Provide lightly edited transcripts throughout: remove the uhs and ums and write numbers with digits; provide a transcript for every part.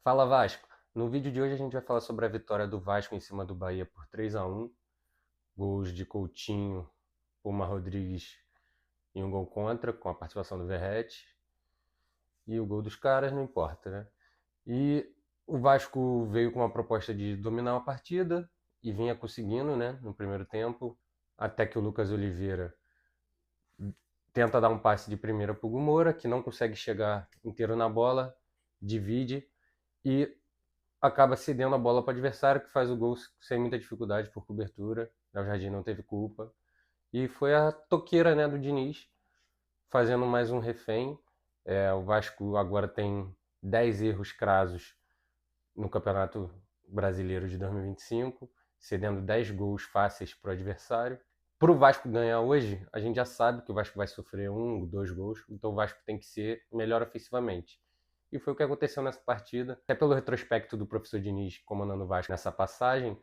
Fala Vasco! No vídeo de hoje a gente vai falar sobre a vitória do Vasco em cima do Bahia por 3-1, gols de Coutinho, Puma Rodrigues e um gol contra, com a participação do Verratti, e o gol dos caras não importa, né? E o Vasco veio com uma proposta de dominar a partida e vinha conseguindo, né, no primeiro tempo, até que o Lucas Oliveira tenta dar um passe de primeira para o Moura, que não consegue chegar inteiro na bola, divide e acaba cedendo a bola para o adversário, que faz o gol sem muita dificuldade por cobertura. O Jardim não teve culpa. E foi a toqueira, né, do Diniz, fazendo mais um refém. O Vasco agora tem 10 erros crasos no Campeonato Brasileiro de 2025, cedendo 10 gols fáceis para o adversário. Para o Vasco ganhar hoje, a gente já sabe que o Vasco vai sofrer 1, 2 gols, então o Vasco tem que ser melhor ofensivamente. E foi o que aconteceu nessa partida. Até pelo retrospecto do professor Diniz comandando o Vasco nessa passagem,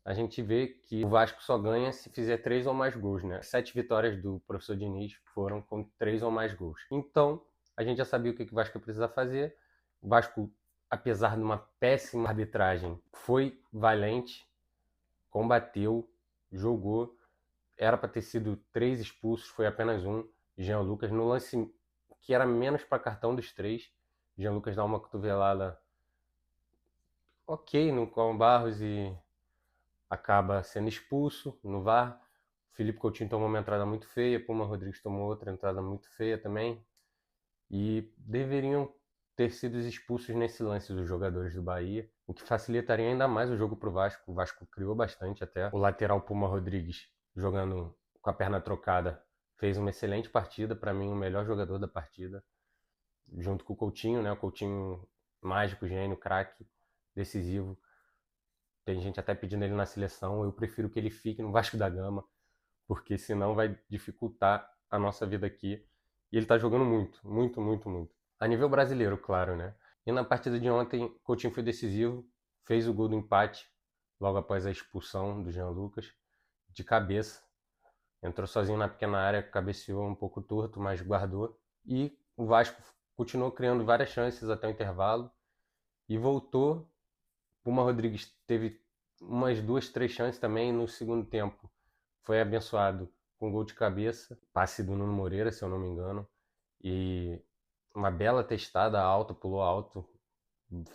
a gente vê que o Vasco só ganha se fizer 3 ou mais gols, né? 7 vitórias do professor Diniz foram com 3 ou mais gols. Então, a gente já sabia o que o Vasco precisa fazer. O Vasco, apesar de uma péssima arbitragem, foi valente, combateu, jogou. Era para ter sido 3 expulsos, foi apenas um, Jean Lucas, no lance que era menos para cartão dos 3. Jean Lucas dá uma cotovelada ok no Cauã Barros e acaba sendo expulso no VAR. Felipe Coutinho tomou uma entrada muito feia, Puma Rodrigues tomou outra entrada muito feia também. E deveriam ter sido expulsos nesse lance dos jogadores do Bahia, o que facilitaria ainda mais o jogo para o Vasco. O Vasco criou bastante até. O lateral Puma Rodrigues, jogando com a perna trocada, fez uma excelente partida, para mim o melhor jogador da partida, junto com o Coutinho, né? O Coutinho mágico, gênio, craque, decisivo. Tem gente até pedindo ele na seleção. Eu prefiro que ele fique no Vasco da Gama, porque senão vai dificultar a nossa vida aqui. E ele tá jogando muito, muito, muito, muito. A nível brasileiro, claro, né? E na partida de ontem, Coutinho foi decisivo, fez o gol do empate, logo após a expulsão do Jean Lucas, de cabeça. Entrou sozinho na pequena área, cabeceou um pouco torto, mas guardou. E o Vasco continuou criando várias chances até o intervalo e voltou. Puma Rodrigues teve umas 2, 3 chances também no segundo tempo. Foi abençoado com um gol de cabeça, passe do Nuno Moreira, se eu não me engano, e uma bela testada alta, pulou alto,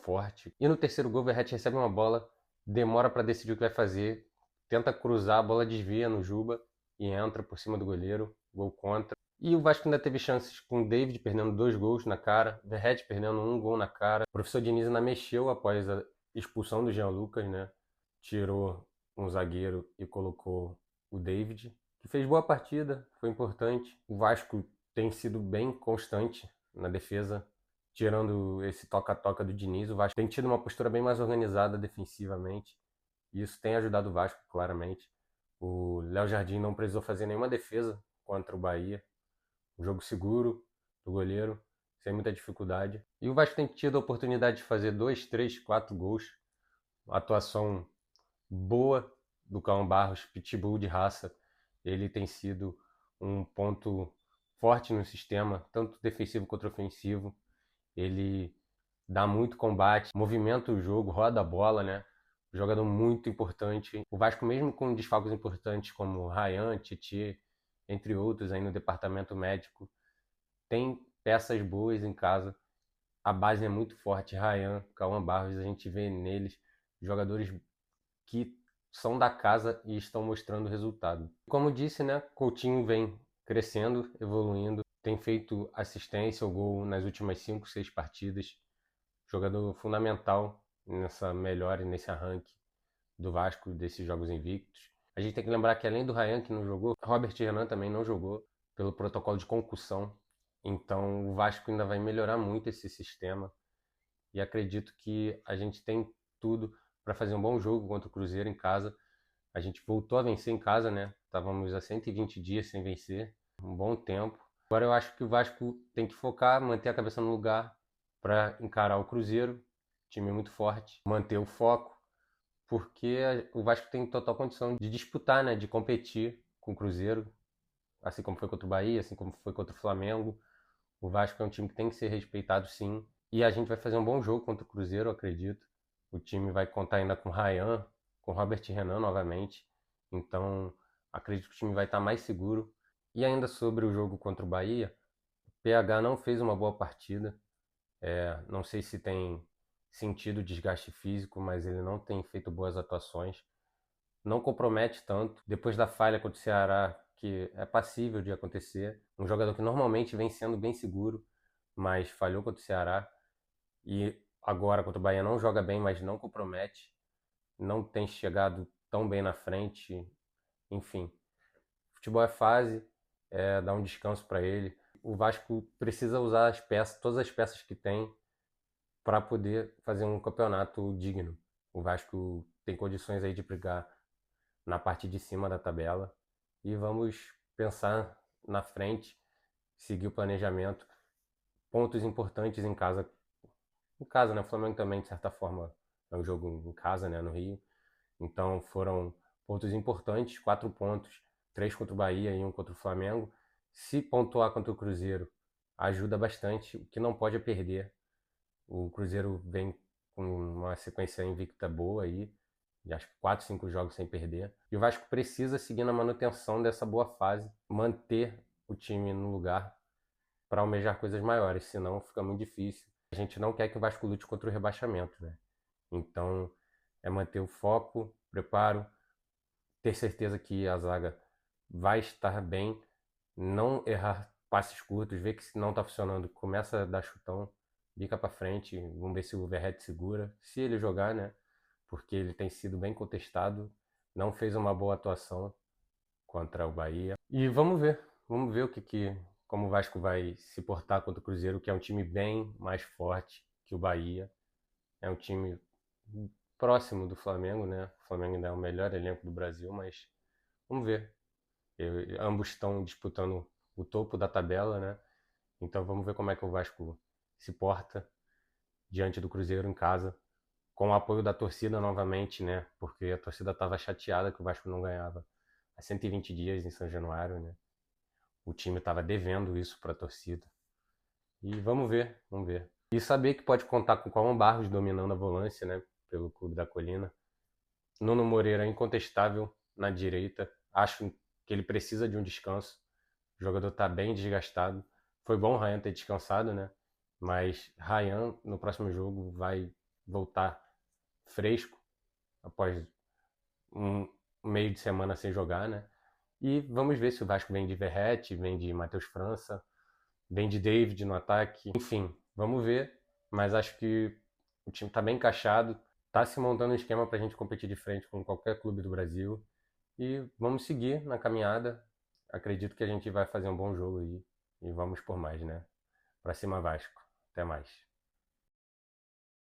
forte. E no terceiro gol, o Verratti recebe uma bola, demora para decidir o que vai fazer, tenta cruzar, a bola desvia no Juba e entra por cima do goleiro, gol contra. E o Vasco ainda teve chances com o David perdendo 2 gols na cara, Verratti perdendo um gol na cara. O professor Diniz ainda mexeu após a expulsão do Jean Lucas, né? Tirou um zagueiro e colocou o David, que fez boa partida, foi importante. O Vasco tem sido bem constante na defesa, tirando esse toca-toca do Diniz. O Vasco tem tido uma postura bem mais organizada defensivamente, e isso tem ajudado o Vasco, claramente. O Léo Jardim não precisou fazer nenhuma defesa contra o Bahia. Um jogo seguro do goleiro, sem muita dificuldade. E o Vasco tem tido a oportunidade de fazer 2, 3, 4 gols. Uma atuação boa do Cauã Barros, pitbull de raça. Ele tem sido um ponto forte no sistema, tanto defensivo quanto ofensivo. Ele dá muito combate, movimenta o jogo, roda a bola, né? Jogador muito importante. O Vasco, mesmo com desfalques importantes como Ryan, Titi, entre outros aí no departamento médico, tem peças boas em casa. A base é muito forte. Ryan, Cauã Barros, a gente vê neles jogadores que são da casa e estão mostrando resultado. Como disse, né, Coutinho vem crescendo, evoluindo, tem feito assistência ao gol nas últimas 5, 6 partidas. Jogador fundamental nessa melhora, nesse arranque do Vasco, desses jogos invictos. A gente tem que lembrar que além do Ryan que não jogou, Robert Renan também não jogou pelo protocolo de concussão. Então o Vasco ainda vai melhorar muito esse sistema e acredito que a gente tem tudo para fazer um bom jogo contra o Cruzeiro em casa. A gente voltou a vencer em casa, né? Estávamos há 120 dias sem vencer, um bom tempo. Agora eu acho que o Vasco tem que focar, manter a cabeça no lugar para encarar o Cruzeiro, time muito forte, manter o foco, porque o Vasco tem total condição de disputar, né? De competir com o Cruzeiro, assim como foi contra o Bahia, assim como foi contra o Flamengo. O Vasco é um time que tem que ser respeitado, sim. E a gente vai fazer um bom jogo contra o Cruzeiro, eu acredito. O time vai contar ainda com Ryan, com Robert Renan novamente. Então, acredito que o time vai estar mais seguro. E ainda sobre o jogo contra o Bahia, o PH não fez uma boa partida. Não sei se tem sentido desgaste físico, mas ele não tem feito boas atuações. Não compromete tanto. Depois da falha contra o Ceará, que é passível de acontecer, um jogador que normalmente vem sendo bem seguro, mas falhou contra o Ceará. E agora contra o Bahia não joga bem, mas não compromete. Não tem chegado tão bem na frente. Enfim, futebol é fase, dá um descanso para ele. O Vasco precisa usar as peças, todas as peças que tem, para poder fazer um campeonato digno. O Vasco tem condições aí de brigar na parte de cima da tabela e vamos pensar na frente, seguir o planejamento, pontos importantes em casa. Em casa, né? O Flamengo também, de certa forma, é um jogo em casa, né? No Rio. Então foram pontos importantes, 4 pontos, 3 contra o Bahia e 1 contra o Flamengo. Se pontuar contra o Cruzeiro, ajuda bastante. O que não pode é perder. O Cruzeiro vem com uma sequência invicta boa aí, de acho que 4, 5 jogos sem perder. E o Vasco precisa seguir na manutenção dessa boa fase, manter o time no lugar para almejar coisas maiores, senão fica muito difícil. A gente não quer que o Vasco lute contra o rebaixamento, né? Então é manter o foco, preparo, ter certeza que a zaga vai estar bem, não errar passes curtos, ver que se não está funcionando, começa a dar chutão, bica para frente, vamos ver se o Verratti segura, se ele jogar, né? Porque ele tem sido bem contestado, não fez uma boa atuação contra o Bahia. E vamos ver como o Vasco vai se portar contra o Cruzeiro, que é um time bem mais forte que o Bahia. É um time próximo do Flamengo, né? O Flamengo ainda é o melhor elenco do Brasil, mas vamos ver. Ambos estão disputando o topo da tabela, né? Então vamos ver como é que o Vasco se porta diante do Cruzeiro em casa, com o apoio da torcida novamente, né? Porque a torcida estava chateada que o Vasco não ganhava há 120 dias em São Januário, né? O time estava devendo isso para a torcida. E vamos ver, vamos ver. E saber que pode contar com o Cauã Barros dominando a volância, né? Pelo Clube da Colina. Nuno Moreira é incontestável na direita. Acho que ele precisa de um descanso. O jogador está bem desgastado. Foi bom o Ryan ter descansado, né? Mas Ryan, no próximo jogo, vai voltar fresco após um meio de semana sem jogar, né? E vamos ver se o Vasco vem de Verratti, vem de Matheus França, vem de David no ataque. Enfim, vamos ver. Mas acho que o time está bem encaixado. Está se montando um esquema para a gente competir de frente com qualquer clube do Brasil. E vamos seguir na caminhada. Acredito que a gente vai fazer um bom jogo aí. E vamos por mais, né? Pra cima, Vasco. Até mais.